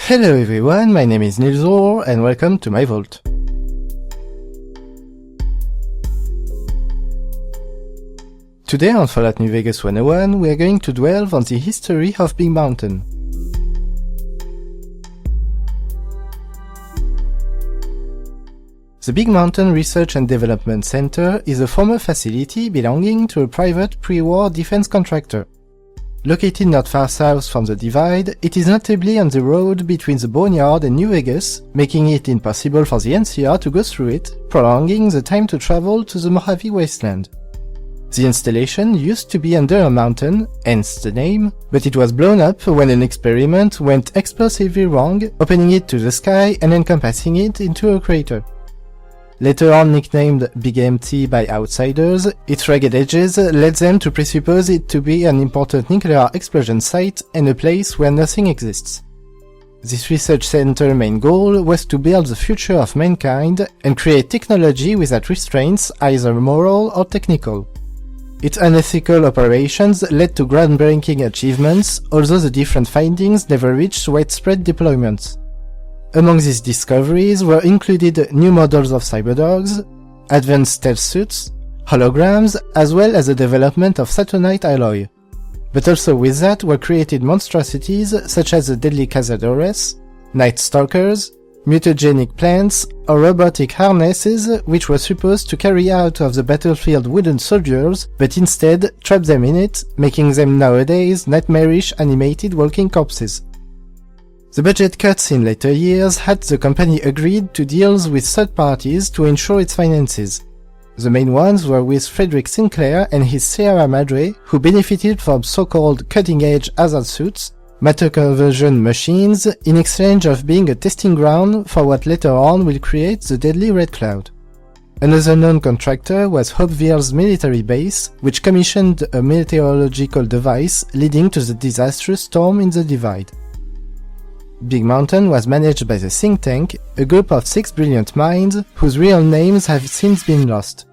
Hello everyone, my name is Nilsor and welcome to my vault. Today on Fallout New Vegas 101 we are going to delve on the history of Big Mountain. The Big Mountain Research and Development Center is a former facility belonging to a private pre-war defense contractor. Located not far south from the Divide, it is notably on the road between the Boneyard and New Vegas, making it impossible for the NCR to go through it, prolonging the time to travel to the Mojave Wasteland. The installation used to be under a mountain, hence the name, but it was blown up when an experiment went explosively wrong, opening it to the sky and encompassing it into a crater. Later on nicknamed Big Empty by outsiders, its rugged edges led them to presuppose it to be an important nuclear explosion site and a place where nothing exists. This research center's main goal was to build the future of mankind and create technology without restraints either moral or technical. Its unethical operations led to groundbreaking achievements, although the different findings never reached widespread deployments. Among these discoveries were included new models of cyberdogs, advanced stealth suits, holograms, as well as the development of Saturnite alloy. But also with that were created monstrosities such as the deadly Cazadores, Night Stalkers, mutagenic plants, or robotic harnesses which were supposed to carry out of the battlefield wooden soldiers, but instead trap them in it, making them nowadays nightmarish animated walking corpses. The budget cuts in later years had the company agreed to deals with third parties to ensure its finances. The main ones were with Frederick Sinclair and his Sierra Madre, who benefited from so-called cutting-edge hazard suits, matter conversion machines, in exchange of being a testing ground for what later on will create the deadly Red Cloud. Another known contractor was Hopeville's military base, which commissioned a meteorological device leading to the disastrous storm in the Divide. Big Mountain was managed by the Think Tank, a group of 6 brilliant minds whose real names have since been lost.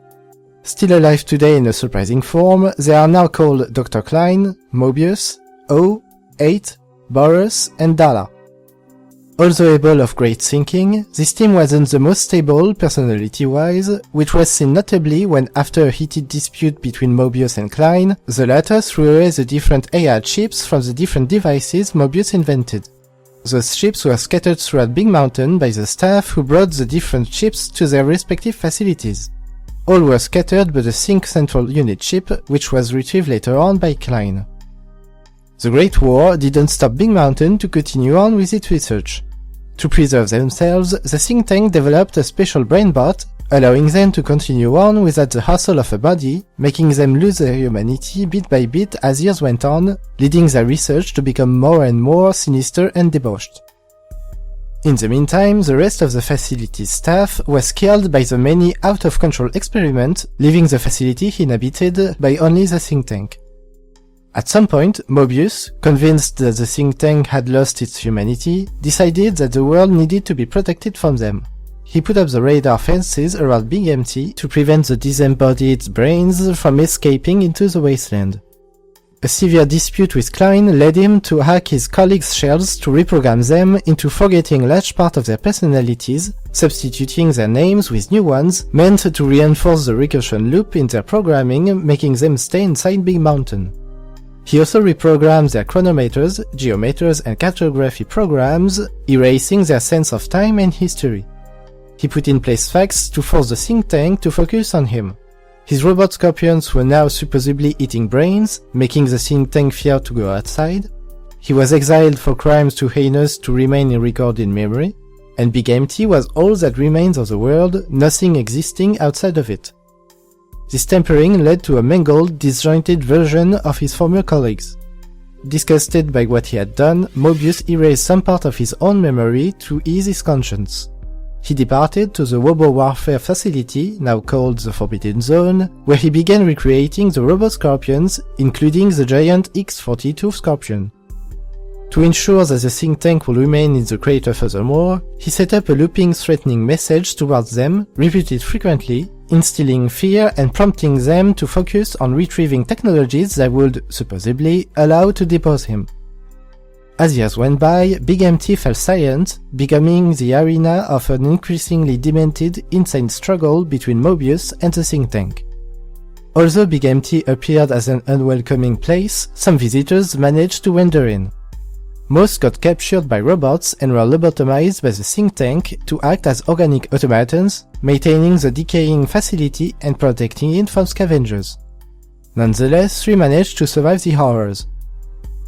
Still alive today in a surprising form, they are now called Dr. Klein, Mobius, O, 8, Boris, and Dala. Also able of great thinking, this team wasn't the most stable personality-wise, which was seen notably when after a heated dispute between Mobius and Klein, the latter threw away the different AI chips from the different devices Mobius invented. Those chips were scattered throughout Big Mountain by the staff who brought the different chips to their respective facilities. All were scattered but the Think Central Unit chip, which was retrieved later on by Klein. The Great War didn't stop Big Mountain to continue on with its research. To preserve themselves, the think tank developed a special brain bot, allowing them to continue on without the hassle of a body, making them lose their humanity bit by bit as years went on, leading their research to become more and more sinister and debauched. In the meantime, the rest of the facility's staff was killed by the many out-of-control experiments, leaving the facility inhabited by only the think tank. At some point, Mobius, convinced that the think tank had lost its humanity, decided that the world needed to be protected from them. He put up the radar fences around Big Empty to prevent the disembodied brains from escaping into the wasteland. A severe dispute with Klein led him to hack his colleagues' shells to reprogram them into forgetting large part of their personalities, substituting their names with new ones, meant to reinforce the recursion loop in their programming, making them stay inside Big Mountain. He also reprogrammed their chronometers, geometers, and cartography programs, erasing their sense of time and history. He put in place facts to force the think tank to focus on him. His robot scorpions were now supposedly eating brains, making the think tank fear to go outside. He was exiled for crimes too heinous to remain in recorded memory, and Big Empty was all that remains of the world, nothing existing outside of it. This tampering led to a mangled, disjointed version of his former colleagues. Disgusted by what he had done, Mobius erased some part of his own memory to ease his conscience. He departed to the Robo Warfare facility, now called the Forbidden Zone, where he began recreating the Robo Scorpions, including the giant X-42 Scorpion. To ensure that the think tank will remain in the crater furthermore, he set up a looping threatening message towards them, repeated frequently, instilling fear and prompting them to focus on retrieving technologies that would, supposedly, allow to depose him. As years went by, Big Empty fell silent, becoming the arena of an increasingly demented, insane struggle between Mobius and the think tank. Although Big Empty appeared as an unwelcoming place, some visitors managed to wander in. Most got captured by robots and were lobotomized by the think tank to act as organic automatons, maintaining the decaying facility and protecting it from scavengers. Nonetheless, 3 managed to survive the horrors.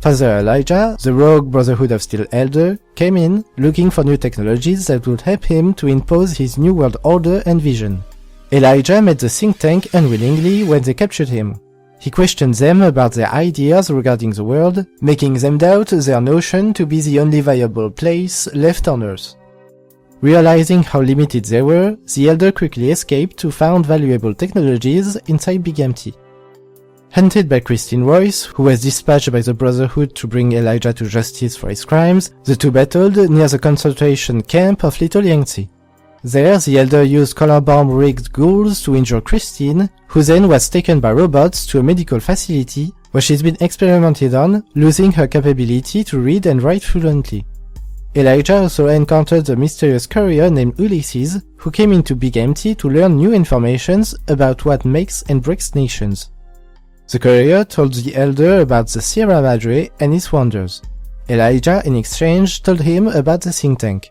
Father Elijah, the rogue Brotherhood of Steel Elder, came in, looking for new technologies that would help him to impose his new world order and vision. Elijah met the think tank unwillingly when they captured him. He questioned them about their ideas regarding the world, making them doubt their notion to be the only viable place left on Earth. Realizing how limited they were, the Elder quickly escaped to found valuable technologies inside Big Empty. Hunted by Christine Royce, who was dispatched by the Brotherhood to bring Elijah to justice for his crimes, the two battled near the concentration camp of Little Yangtze. There, the Elder used color bomb-rigged ghouls to injure Christine, who then was taken by robots to a medical facility where she's been experimented on, losing her capability to read and write fluently. Elijah also encountered a mysterious courier named Ulysses, who came into Big Empty to learn new information about what makes and breaks nations. The courier told the Elder about the Sierra Madre and its wonders. Elijah, in exchange, told him about the think tank.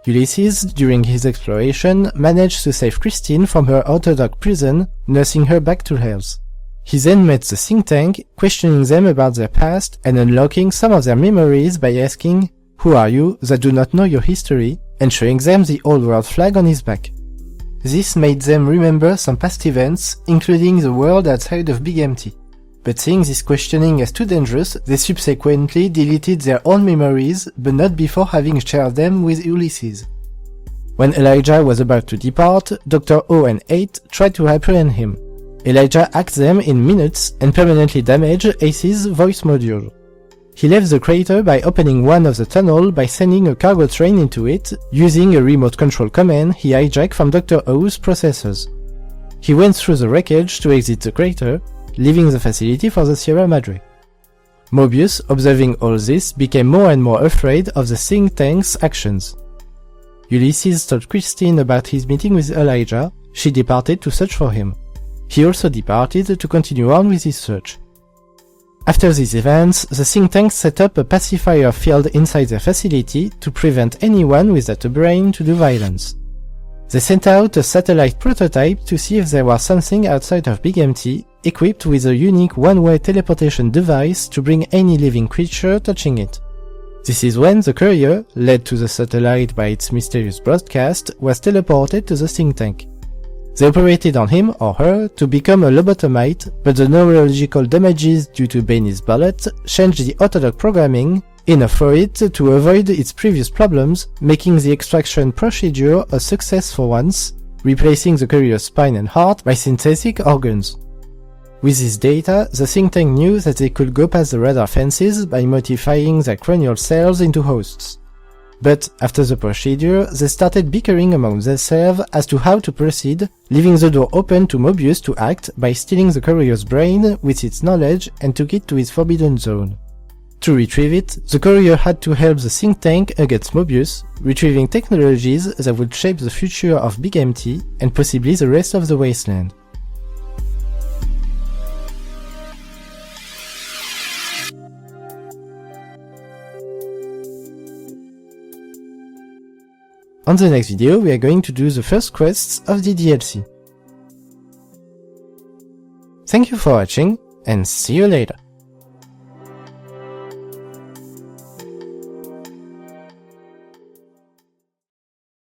Ulysses, during his exploration, managed to save Christine from her orthodox prison, nursing her back to health. He then met the think tank, questioning them about their past and unlocking some of their memories by asking, "Who are you that do not know your history?" and showing them the old world flag on his back. This made them remember some past events, including the world outside of Big Empty. But seeing this questioning as too dangerous, they subsequently deleted their own memories, but not before having shared them with Ulysses. When Elijah was about to depart, Dr. O and 8 tried to apprehend him. Elijah hacked them in minutes and permanently damaged Ace's voice module. He left the crater by opening one of the tunnels by sending a cargo train into it, using a remote control command he hijacked from Dr. O's processors. He went through the wreckage to exit the crater, leaving the facility for the Sierra Madre. Mobius, observing all this, became more and more afraid of the think tank's actions. Ulysses told Christine about his meeting with Elijah. She departed to search for him. He also departed to continue on with his search. After these events, the think tank set up a pacifier field inside their facility to prevent anyone without a brain to do violence. They sent out a satellite prototype to see if there was something outside of Big Empty, equipped with a unique one-way teleportation device to bring any living creature touching it. This is when the courier, led to the satellite by its mysterious broadcast, was teleported to the think tank. They operated on him or her to become a lobotomite, but the neurological damages due to Benny's bullet changed the orthodox programming, enough for it to avoid its previous problems, making the extraction procedure a success for once, replacing the courier's spine and heart by synthetic organs. With this data, the think tank knew that they could go past the radar fences by modifying their cranial cells into hosts. But after the procedure, they started bickering among themselves as to how to proceed, leaving the door open to Mobius to act by stealing the courier's brain with its knowledge and took it to his forbidden zone. To retrieve it, the courier had to help the think tank against Mobius, retrieving technologies that would shape the future of Big Empty and possibly the rest of the wasteland. On the next video, we are going to do the first quests of the DLC. Thank you for watching, and see you later.